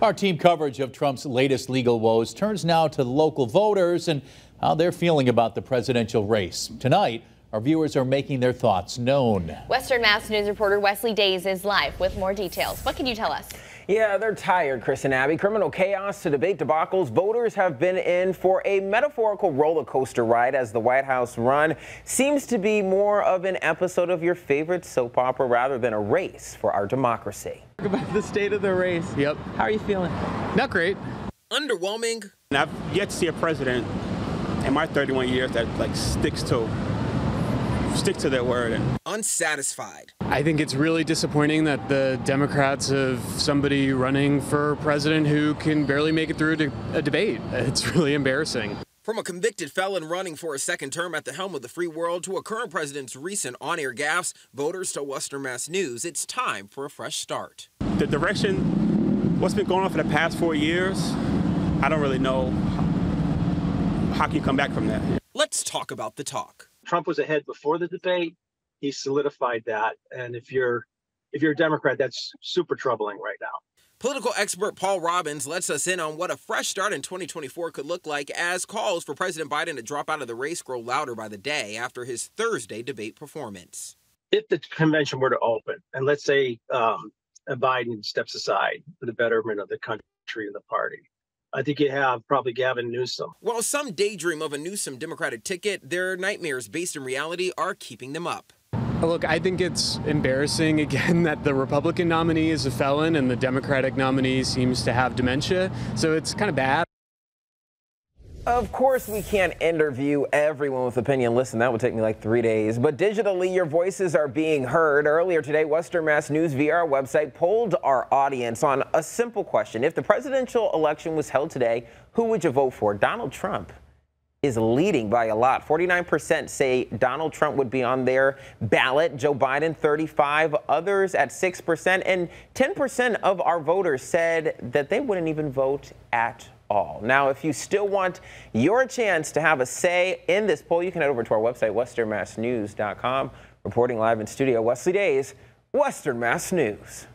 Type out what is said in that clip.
Our team coverage of Trump's latest legal woes turns now to local voters and how they're feeling about the presidential race. Tonight, our viewers are making their thoughts known. Western Mass News reporter Wesley Days is live with more details. What can you tell us? Yeah, they're tired, Chris and Abby. Criminal chaos to debate debacles. Voters have been in for a metaphorical roller coaster ride as the White House run seems to be more of an episode of your favorite soap opera rather than a race for our democracy. Talk about the state of the race. Yep. How are you feeling? Not great. Underwhelming. And I've yet to see a president in my 31 years that stick to their word. And unsatisfied. I think it's really disappointing that the Democrats have somebody running for president who can barely make it through a debate. It's really embarrassing. From a convicted felon running for a second term at the helm of the free world to a current president's recent on-air gaffes, voters tell Western Mass News it's time for a fresh start. The direction, what's been going on for the past 4 years, I don't really know how can you come back from that. Let's talk about the talk. Trump was ahead before the debate. He solidified that. And if you're a Democrat, that's super troubling right now. Political expert Paul Robbins lets us in on what a fresh start in 2024 could look like as calls for President Biden to drop out of the race grow louder by the day after his Thursday debate performance. If the convention were to open, and let's say Biden steps aside for the betterment of the country and the party, I think you have probably Gavin Newsom. While some daydream of a Newsom Democratic ticket, their nightmares based in reality are keeping them up. Look, I think it's embarrassing, again, that the Republican nominee is a felon and the Democratic nominee seems to have dementia. So it's kind of bad. Of course, we can't interview everyone with opinion. Listen, that would take me like 3 days. But digitally, your voices are being heard. Earlier today, Western Mass News via our website polled our audience on a simple question. If the presidential election was held today, who would you vote for? Donald Trump is leading by a lot. 49% say Donald Trump would be on their ballot. Joe Biden, 35%, others at 6%. And 10% of our voters said that they wouldn't even vote at all. Now, if you still want your chance to have a say in this poll, you can head over to our website, westernmassnews.com. Reporting live in studio, Wesley Days, Western Mass News.